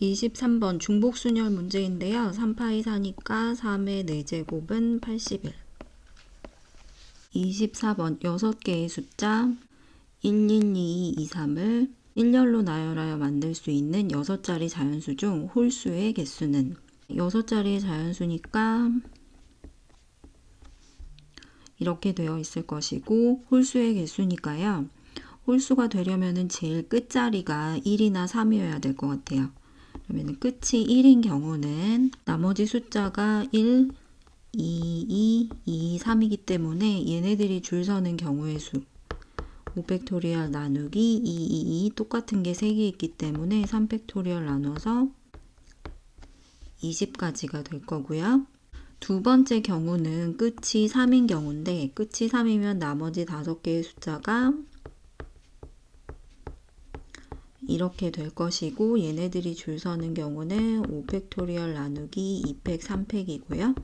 23번 중복순열 문제인데요. 3파이 4니까 3의 4제곱은 81. 24번 6개의 숫자 1, 1, 2, 2, 3을 일렬로 나열하여 만들 수 있는 6자리 자연수 중 홀수의 개수는 6자리의 자연수니까 이렇게 되어 있을 것이고 홀수의 개수니까요. 홀수가 되려면 제일 끝자리가 1이나 3이어야 될 것 같아요. 그러면 끝이 1인 경우는 나머지 숫자가 1, 2, 2, 3이기 때문에 얘네들이 줄 서는 경우의 수 5팩토리얼 나누기 2, 똑같은 게 3개 있기 때문에 3팩토리얼 나눠서 20까지가 될 거고요. 두 번째 경우는 끝이 3인 경우인데 끝이 3이면 나머지 5개의 숫자가 이렇게 될 것이고 얘네들이 줄 서는 경우는 5팩토리얼 나누기 2팩 3팩이고요.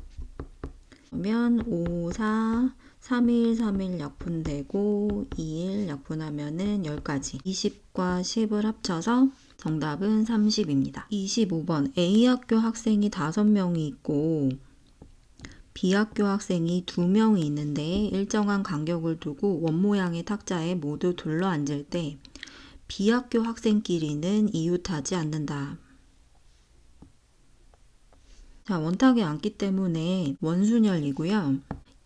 그러면 5, 4, 3일, 3일 약분되고 2일 약분하면은 10까지 20과 10을 합쳐서 정답은 30입니다. 25번 A학교 학생이 5명이 있고 B학교 학생이 2명이 있는데 일정한 간격을 두고 원모양의 탁자에 모두 둘러앉을 때 B학교 학생끼리는 이웃하지 않는다. 자, 원탁에 앉기 때문에 원순열이고요.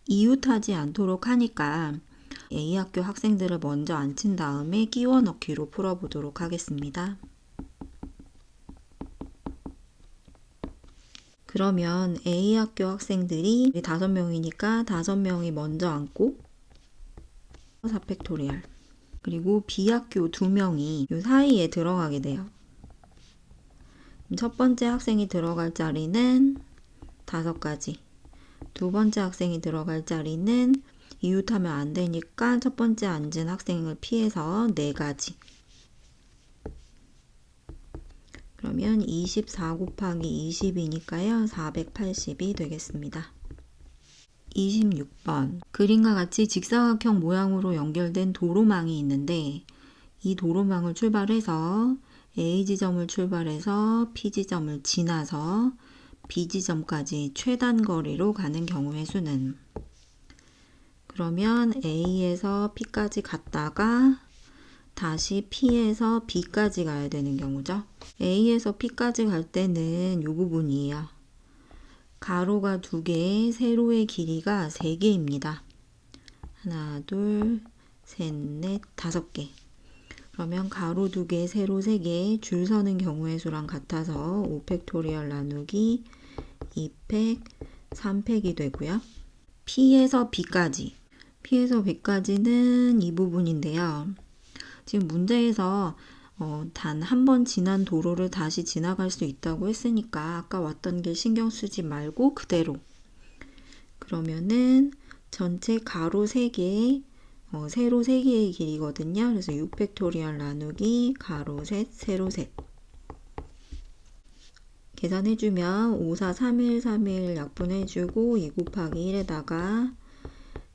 이웃하지 않도록 하니까 A학교 학생들을 먼저 앉힌 다음에 끼워 넣기로 풀어보도록 하겠습니다. 그러면 A학교 학생들이 5명이니까 5명이 먼저 앉고 4팩토리얼 그리고 B학교 2명이 이 사이에 들어가게 돼요. 첫 번째 학생이 들어갈 자리는 5가지 두 번째 학생이 들어갈 자리는 이웃하면 안 되니까 첫 번째 앉은 학생을 피해서 4가지 그러면 24 곱하기 20이니까요 480이 되겠습니다. 26번 그림과 같이 직사각형 모양으로 연결된 도로망이 있는데 이 도로망을 출발해서 A 지점을 출발해서 P 지점을 지나서 B 지점까지 최단 거리로 가는 경우의 수는 그러면 A에서 P까지 갔다가 다시 P에서 B까지 가야 되는 경우죠. A에서 P까지 갈 때는 이 부분이에요. 가로가 2개, 세로의 길이가 3개입니다. 하나, 둘, 셋, 넷, 5개. 그러면 가로 2개, 세로 3개, 줄 서는 경우의 수랑 같아서 5팩토리얼 나누기 2팩, 3팩이 되고요. P에서 B까지. P에서 B까지는 이 부분인데요. 지금 문제에서 단 한 번 지난 도로를 다시 지나갈 수 있다고 했으니까 아까 왔던 길 신경 쓰지 말고 그대로. 그러면은 전체 가로 3개, 세로 3개의 길이거든요. 그래서 6팩토리얼 나누기 가로 셋, 세로 셋. 계산해주면 5, 4, 3일, 3일 약분해주고 2 곱하기 1에다가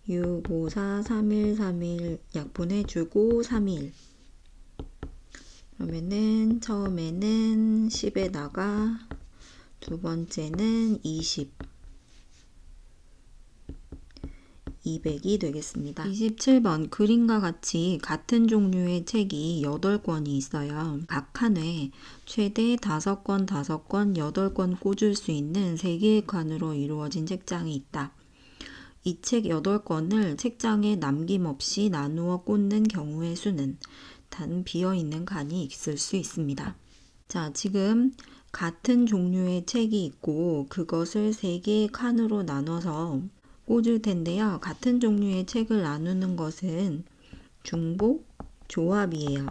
6, 5, 4, 3일, 3일 약분해주고 3일. 그러면은 처음에는 10에다가 두 번째는 20. 200이 되겠습니다. 27번 그림과 같이 같은 종류의 책이 8권이 있어요. 각 칸에 최대 5권, 5권, 8권 꽂을 수 있는 3개의 칸으로 이루어진 책장이 있다. 이 책 8권을 책장에 남김없이 나누어 꽂는 경우의 수는 단 비어있는 칸이 있을 수 있습니다. 자, 지금 같은 종류의 책이 있고 그것을 3개의 칸으로 나눠서 꽂을 텐데요. 같은 종류의 책을 나누는 것은 중복 조합이에요.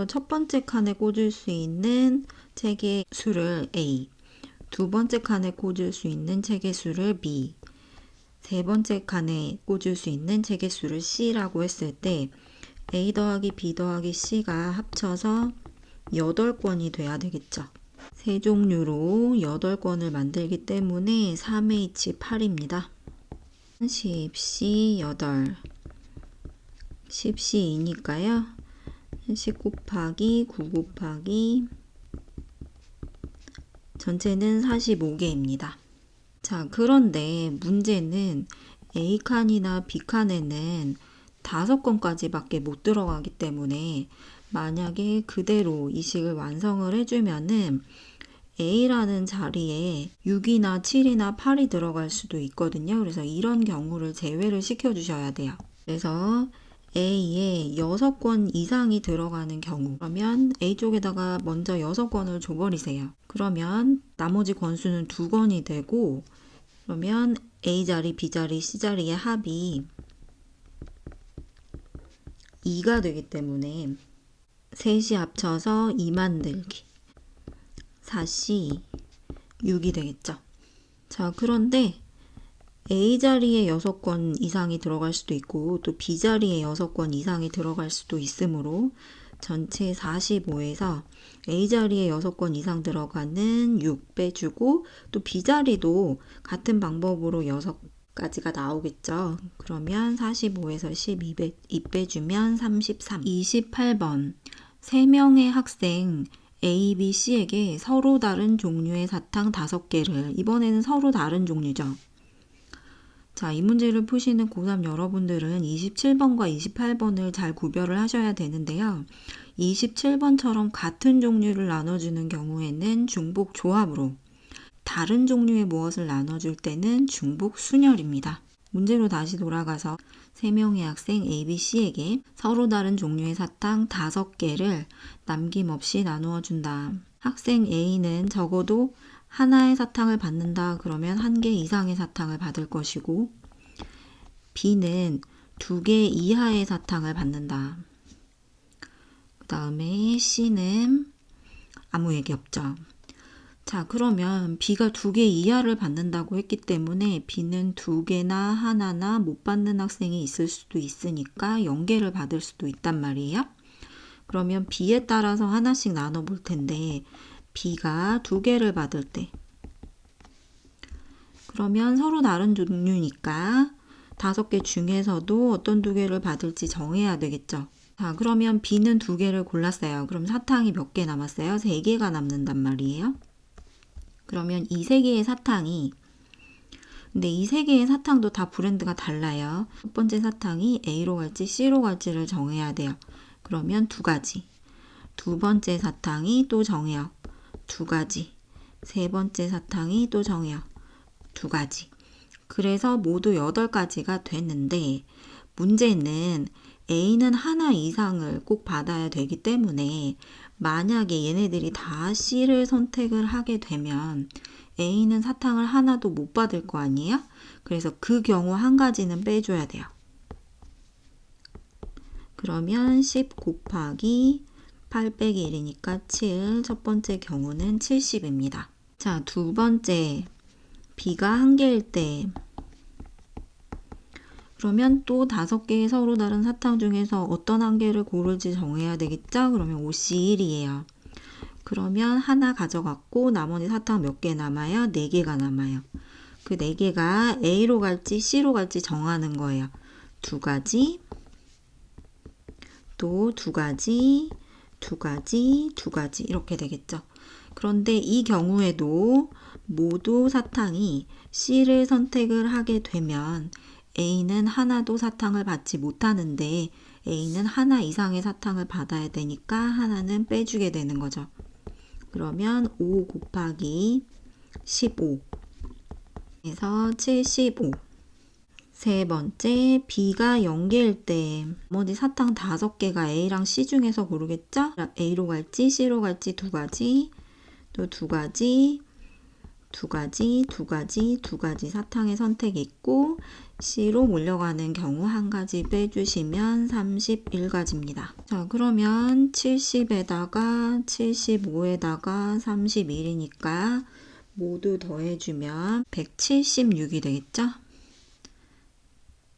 첫 번째 칸에 꽂을 수 있는 책의 수를 A, 두 번째 칸에 꽂을 수 있는 책의 수를 B, 세 번째 칸에 꽂을 수 있는 책의 수를 C라고 했을 때 A 더하기 B 더하기 C가 합쳐서 8권이 돼야 되겠죠. 세 종류로 8권을 만들기 때문에 3H 8입니다. 10C 8 10C 2니까요 10 곱하기 9 곱하기 전체는 45개입니다. 자, 그런데 문제는 A칸이나 B칸에는 5건까지밖에 못 들어가기 때문에 만약에 그대로 이 식을 완성을 해주면은 A라는 자리에 6이나 7이나 8이 들어갈 수도 있거든요. 그래서 이런 경우를 제외를 시켜주셔야 돼요. 그래서 A에 6권 이상이 들어가는 경우, 그러면 A 쪽에다가 먼저 6권을 줘버리세요. 그러면 나머지 권수는 2권이 되고, 그러면 A 자리, B 자리, C 자리의 합이 2가 되기 때문에 셋이 합쳐서 2 만들기 4C 6이 되겠죠. 자, 그런데 A 자리에 6권 이상이 들어갈 수도 있고 또 B 자리에 6권 이상이 들어갈 수도 있으므로 전체 45에서 A 자리에 6권 이상 들어가는 6 빼주고 또 B 자리도 같은 방법으로 6가지가 나오겠죠. 그러면 45에서 2 빼주면 33. 28번 3명의 학생 A, B, C에게 서로 다른 종류의 사탕 5개를, 이번에는 서로 다른 종류죠. 자, 이 문제를 푸시는 고3 여러분들은 27번과 28번을 잘 구별을 하셔야 되는데요. 27번처럼 같은 종류를 나눠주는 경우에는 중복 조합으로, 다른 종류의 무엇을 나눠줄 때는 중복 순열입니다. 문제로 다시 돌아가서 3명의 학생 A, B, C에게 서로 다른 종류의 사탕 5개를 남김없이 나누어 준다. 학생 A는 적어도 하나의 사탕을 받는다. 그러면 1개 이상의 사탕을 받을 것이고 B는 2개 이하의 사탕을 받는다. 그 다음에 C는 아무 얘기 없죠. 자, 그러면 B가 2개 이하를 받는다고 했기 때문에 B는 2개나 하나나 못 받는 학생이 있을 수도 있으니까 0개를 받을 수도 있단 말이에요. 그러면 B에 따라서 하나씩 나눠 볼 텐데 B가 2개를 받을 때, 그러면 서로 다른 종류니까 5개 중에서도 어떤 2개를 받을지 정해야 되겠죠. 자, 그러면 B는 2개를 골랐어요. 그럼 사탕이 몇 개 남았어요? 3개가 남는단 말이에요. 그러면 이 3개의 사탕이, 근데 이 3개의 사탕도 다 브랜드가 달라요. 첫 번째 사탕이 A로 갈지 C로 갈지를 정해야 돼요. 그러면 2가지. 두 번째 사탕이 또 정해요. 2가지. 세 번째 사탕이 또 정해요. 2가지. 그래서 모두 8가지가 됐는데 문제는 A는 하나 이상을 꼭 받아야 되기 때문에 만약에 얘네들이 다 C를 선택을 하게 되면 A는 사탕을 하나도 못 받을 거 아니에요? 그래서 그 경우 1가지는 빼줘야 돼요. 그러면 10 곱하기 8 빼기 1이니까 7. 첫 번째 경우는 70입니다. 자, 두 번째 B가 1개일 때, 그러면 또 5개의 서로 다른 사탕 중에서 어떤 1개를 고를지 정해야 되겠죠? 그러면 5C1이에요. 그러면 하나 가져갔고 나머지 사탕 몇 개 남아요? 4개가 남아요. 그 4개가 A로 갈지 C로 갈지 정하는 거예요. 2가지, 또 2가지, 2가지, 2가지 이렇게 되겠죠. 그런데 이 경우에도 모두 사탕이 C를 선택을 하게 되면 A는 하나도 사탕을 받지 못하는데 A는 하나 이상의 사탕을 받아야 되니까 하나는 빼주게 되는 거죠. 그러면 5 곱하기 15 해서 75. 세 번째, B가 0개일 때 나머지 사탕 5개가 A랑 C 중에서 고르겠죠? A로 갈지 C로 갈지 2가지, 또 2가지, 2가지, 2가지, 2가지 사탕의 선택이 있고 C로 몰려가는 경우 1가지 빼주시면 31가지입니다. 자, 그러면 70에다가 75에다가 31이니까 모두 더해주면 176이 되겠죠?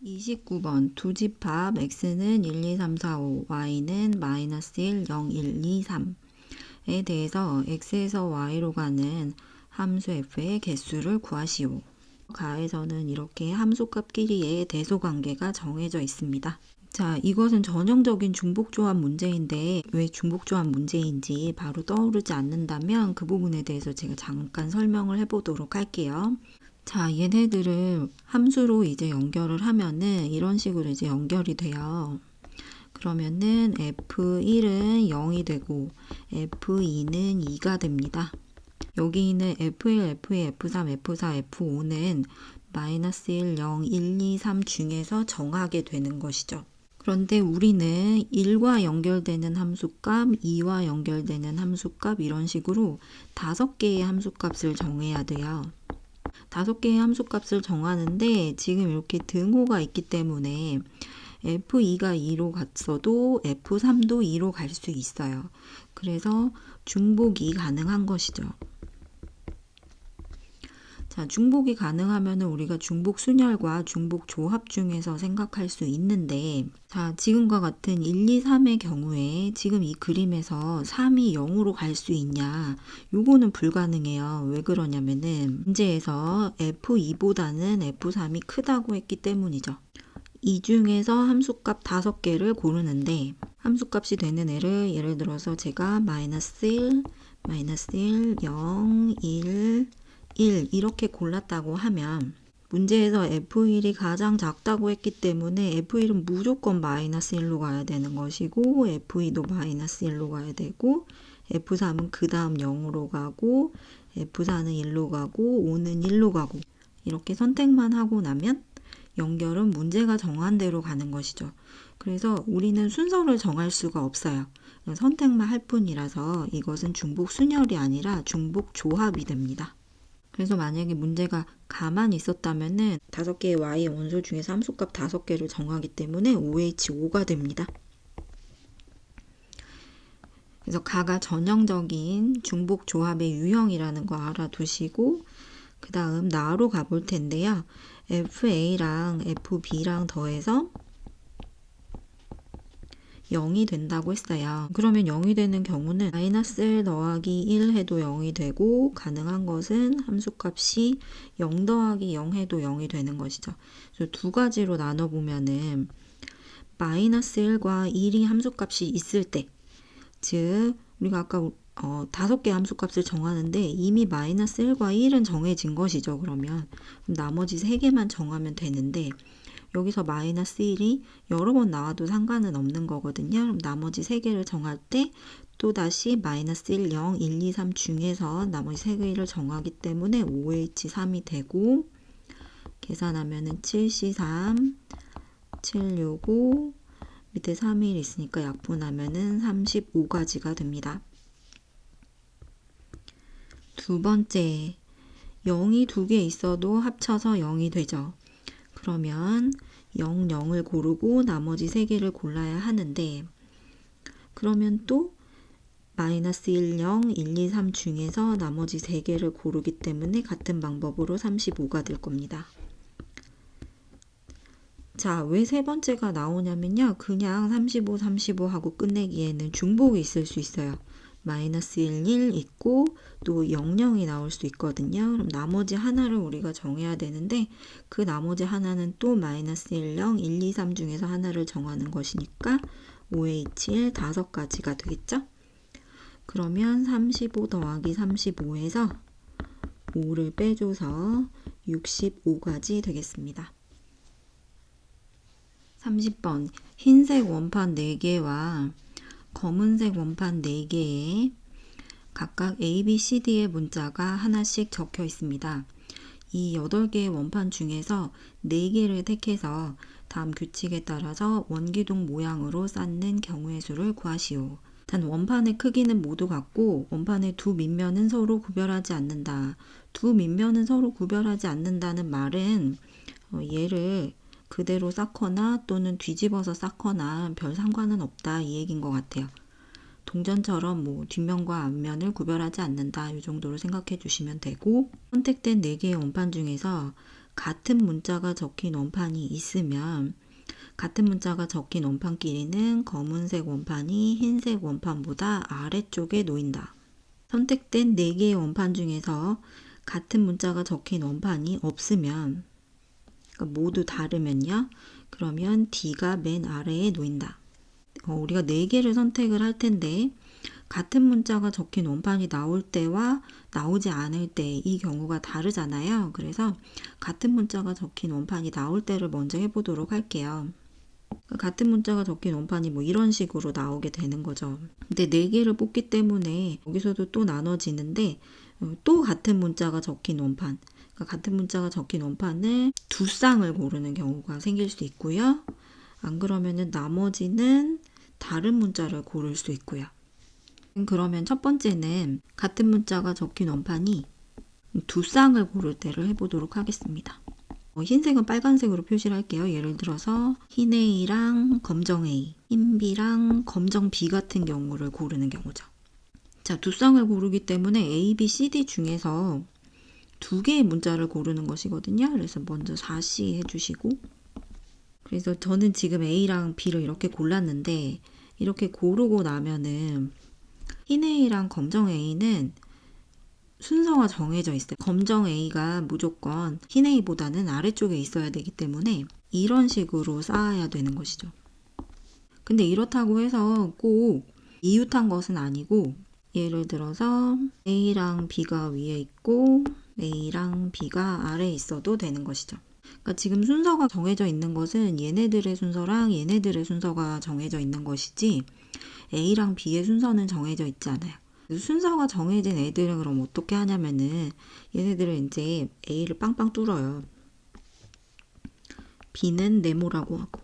29번 두 집합 x는 1, 2, 3, 4, 5, y는 마이너스 1, 0, 1, 2, 3에 대해서 x에서 y로 가는 함수 f의 개수를 구하시오. 가에서는 이렇게 함수값끼리의 대소관계가 정해져 있습니다. 자, 이것은 전형적인 중복조합 문제인데 왜 중복조합 문제인지 바로 떠오르지 않는다면 그 부분에 대해서 제가 잠깐 설명을 해보도록 할게요. 자, 얘네들을 함수로 이제 연결을 하면은 이런 식으로 이제 연결이 돼요. 그러면은 F1은 0이 되고 F2는 2가 됩니다. 여기 있는 F1, F2, F3, F4, F5는 마이너스 1, 0, 1, 2, 3 중에서 정하게 되는 것이죠. 그런데 우리는 1과 연결되는 함수값, 2와 연결되는 함수값 이런 식으로 5개의 함수값을 정해야 돼요. 5개의 함수값을 정하는데 지금 이렇게 등호가 있기 때문에 F2가 2로 갔어도 F3도 2로 갈 수 있어요. 그래서 중복이 가능한 것이죠. 자, 중복이 가능하면 우리가 중복 순열과 중복 조합 중에서 생각할 수 있는데, 자, 지금과 같은 1, 2, 3의 경우에 지금 이 그림에서 3이 0으로 갈 수 있냐? 요거는 불가능해요. 왜 그러냐면은 문제에서 F2보다는 F3이 크다고 했기 때문이죠. 이 중에서 함수값 5개를 고르는데 함수값이 되는 애를 예를 들어서 제가 마이너스 1, 0, 1, 1 이렇게 골랐다고 하면 문제에서 F1이 가장 작다고 했기 때문에 F1은 무조건 마이너스 1로 가야 되는 것이고 F2도 마이너스 1로 가야 되고 F3은 그 다음 0으로 가고 F4는 1로 가고 5는 1로 가고 이렇게 선택만 하고 나면 연결은 문제가 정한 대로 가는 것이죠. 그래서 우리는 순서를 정할 수가 없어요. 선택만 할 뿐이라서 이것은 중복 순열이 아니라 중복 조합이 됩니다. 그래서 만약에 문제가 가만히 있었다면은 5개의 y의 원소 중에서 함수값 5개를 정하기 때문에 OH5가 됩니다. 그래서 가가 전형적인 중복 조합의 유형이라는 거 알아두시고 그 다음 나로 가볼 텐데요. FA랑 FB랑 더해서 0이 된다고 했어요. 그러면 0이 되는 경우는 마이너스 1 더하기 1 해도 0이 되고 가능한 것은 함수값이 0 더하기 0 해도 0이 되는 것이죠. 그래서 두 가지로 나눠보면은 마이너스 1과 1이 함수값이 있을 때, 즉 우리가 아까 5개 함수값을 정하는데 이미 마이너스 1과 1은 정해진 것이죠. 그럼 나머지 3개만 정하면 되는데 여기서 마이너스 1이 여러 번 나와도 상관은 없는 거거든요. 그럼 나머지 3개를 정할 때 또다시 마이너스 1, 0, 1, 2, 3 중에서 나머지 3개를 정하기 때문에 OH3이 되고 계산하면은 7C3, 765 밑에 3일 있으니까 약분하면은 35가지가 됩니다. 두 번째, 0이 2개 있어도 합쳐서 0이 되죠. 그러면 0, 0을 고르고 나머지 3개를 골라야 하는데 그러면 또 마이너스 1, 0, 1, 2, 3 중에서 나머지 3개를 고르기 때문에 같은 방법으로 35가 될 겁니다. 자, 왜 세 번째가 나오냐면요. 그냥 35, 35 하고 끝내기에는 중복이 있을 수 있어요. 마이너스 1, 1 있고 또 0, 0이 나올 수 있거든요. 그럼 나머지 하나를 우리가 정해야 되는데 그 나머지 하나는 또 마이너스 1, 0, 1, 2, 3 중에서 하나를 정하는 것이니까 OH1 5가지가 되겠죠? 그러면 35 더하기 35에서 5를 빼줘서 65가지 되겠습니다. 30번 흰색 원판 4개와 검은색 원판 4개에 각각 A, B, C, D의 문자가 하나씩 적혀 있습니다. 이 8개의 원판 중에서 4개를 택해서 다음 규칙에 따라서 원기둥 모양으로 쌓는 경우의 수를 구하시오. 단 원판의 크기는 모두 같고 원판의 두 밑면은 서로 구별하지 않는다. 두 밑면은 서로 구별하지 않는다는 말은 얘를 그대로 쌓거나 또는 뒤집어서 쌓거나 별 상관은 없다 이 얘기인 것 같아요. 동전처럼 뒷면과 앞면을 구별하지 않는다 이 정도로 생각해 주시면 되고 선택된 4개의 원판 중에서 같은 문자가 적힌 원판이 있으면 같은 문자가 적힌 원판끼리는 검은색 원판이 흰색 원판보다 아래쪽에 놓인다. 선택된 4개의 원판 중에서 같은 문자가 적힌 원판이 없으면 모두 다르면요. 그러면 D가 맨 아래에 놓인다. 우리가 4개를 선택을 할 텐데 같은 문자가 적힌 원판이 나올 때와 나오지 않을 때 이 경우가 다르잖아요. 그래서 같은 문자가 적힌 원판이 나올 때를 먼저 해보도록 할게요. 같은 문자가 적힌 원판이 뭐 이런 식으로 나오게 되는 거죠. 근데 4개를 뽑기 때문에 여기서도 또 나눠지는데 또 같은 문자가 적힌 원판, 그러니까 같은 문자가 적힌 원판을 2쌍을 고르는 경우가 생길 수 있고요. 안 그러면은 나머지는 다른 문자를 고를 수 있고요. 그러면 첫 번째는 같은 문자가 적힌 원판이 2쌍을 고를 때를 해보도록 하겠습니다. 흰색은 빨간색으로 표시를 할게요. 예를 들어서 흰 A랑 검정 A, 흰 B랑 검정 B 같은 경우를 고르는 경우죠. 자, 2쌍을 고르기 때문에 A, B, C, D 중에서 2개의 문자를 고르는 것이거든요. 그래서 먼저 4C 해주시고, 그래서 저는 지금 A랑 B를 이렇게 골랐는데 이렇게 고르고 나면은 흰 A랑 검정 A는 순서가 정해져 있어요. 검정 A가 무조건 흰 A보다는 아래쪽에 있어야 되기 때문에 이런 식으로 쌓아야 되는 것이죠. 근데 이렇다고 해서 꼭 이웃한 것은 아니고, 예를 들어서 A랑 B가 위에 있고 A랑 B가 아래에 있어도 되는 것이죠. 그러니까 지금 순서가 정해져 있는 것은 얘네들의 순서랑 얘네들의 순서가 정해져 있는 것이지 A랑 B의 순서는 정해져 있지 않아요. 순서가 정해진 애들은 그럼 어떻게 하냐면은 얘네들은 이제 A를 빵빵 뚫어요. B는 네모라고 하고.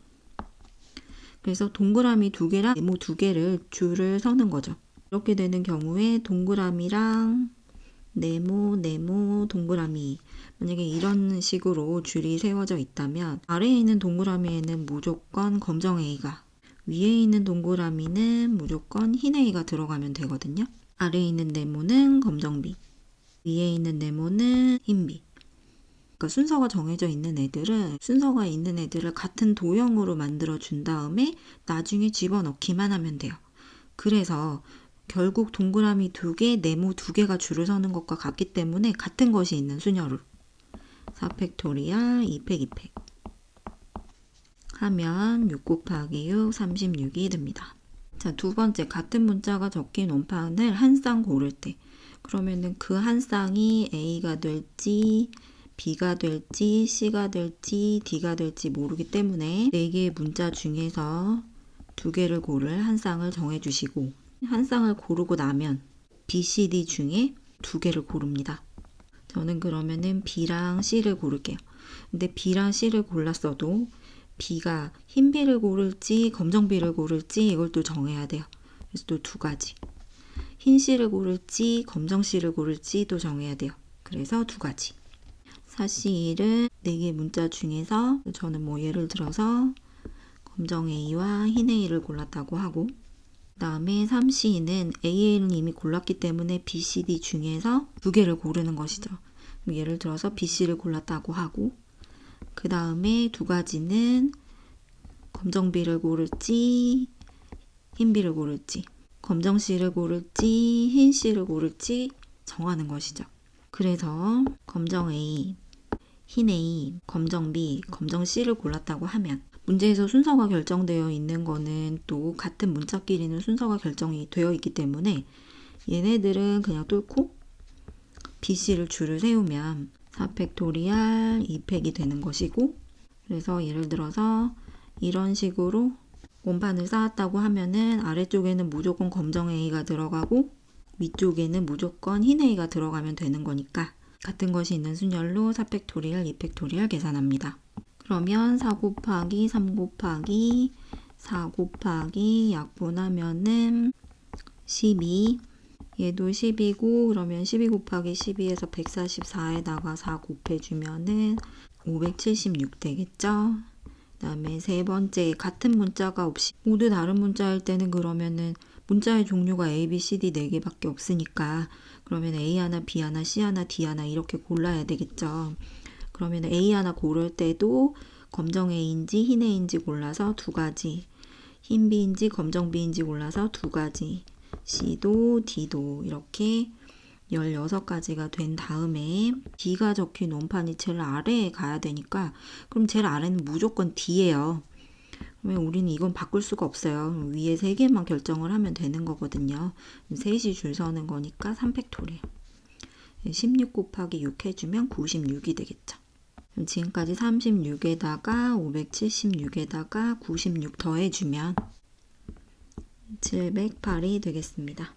그래서 동그라미 2개랑 네모 2개를 줄을 서는 거죠. 이렇게 되는 경우에 동그라미랑 네모, 동그라미, 만약에 이런 식으로 줄이 세워져 있다면 아래에 있는 동그라미에는 무조건 검정 A가, 위에 있는 동그라미는 무조건 흰 A가 들어가면 되거든요. 아래에 있는 네모는 검정 B, 위에 있는 네모는 흰 B. 그러니까 순서가 정해져 있는 애들은 순서가 있는 애들을 같은 도형으로 만들어 준 다음에 나중에 집어넣기만 하면 돼요. 그래서 결국 동그라미 2개, 네모 2개가 줄을 서는 것과 같기 때문에 같은 것이 있는 순서로 4팩토리얼 2팩 2팩 하면 6 곱하기 6, 36이 됩니다. 자, 두 번째, 같은 문자가 적힌 원판을 한 쌍 고를 때, 그러면은 그 한 쌍이 A가 될지 B가 될지 C가 될지 D가 될지 모르기 때문에 4개의 문자 중에서 2개를 고를 한 쌍을 정해주시고, 한 쌍을 고르고 나면 B, C, D 중에 2개를 고릅니다. 저는 그러면은 B랑 C를 고를게요. 근데 B랑 C를 골랐어도 B가 흰 B를 고를지 검정 B를 고를지 이걸 또 정해야 돼요. 그래서 또 2가지. 흰 C를 고를지 검정 C를 고를지 또 정해야 돼요. 그래서 2가지. 사실은 4개 문자 중에서 저는 뭐 예를 들어서 검정 A와 흰 A를 골랐다고 하고, 그 다음에 3C는 A를 이미 골랐기 때문에 B, C, D 중에서 2개를 고르는 것이죠. 예를 들어서 B, C를 골랐다고 하고, 그 다음에 2가지는 검정 B를 고를지 흰 B를 고를지, 검정 C를 고를지 흰 C를 고를지 정하는 것이죠. 그래서 검정 A, 흰 A, 검정 B, 검정 C를 골랐다고 하면 문제에서 순서가 결정되어 있는 거는 또 같은 문자끼리는 순서가 결정이 되어 있기 때문에 얘네들은 그냥 뚫고 B, C를 줄을 세우면 4팩토리얼 2팩이 되는 것이고, 그래서 예를 들어서 이런 식으로 원판을 쌓았다고 하면은 아래쪽에는 무조건 검정 A가 들어가고 위쪽에는 무조건 흰 A가 들어가면 되는 거니까 같은 것이 있는 순열로 4팩토리얼 2팩토리얼 계산합니다. 그러면 4 곱하기 3 곱하기 4 곱하기 약분하면은 12, 얘도 10이고, 그러면 12 곱하기 12에서 144에다가 4 곱해주면은 576 되겠죠? 그 다음에 세 번째, 같은 문자가 없이 모두 다른 문자일 때는 그러면은 문자의 종류가 A, B, C, D 4개밖에 없으니까 그러면 A 하나, B 하나, C 하나, D 하나 이렇게 골라야 되겠죠. 그러면 A 하나 고를 때도 검정 A인지 흰 A인지 골라서 2가지, 흰 B인지 검정 B인지 골라서 2가지, C도 D도 이렇게 16가지가 된 다음에 D가 적힌 원판이 제일 아래에 가야 되니까 그럼 제일 아래는 무조건 D예요. 그러면 우리는 이건 바꿀 수가 없어요. 위에 3개만 결정을 하면 되는 거거든요. 3이 줄 서는 거니까 3팩토리얼. 16 곱하기 6 해주면 96이 되겠죠. 그럼 지금까지 36에다가 576에다가 96 더해주면 708이 되겠습니다.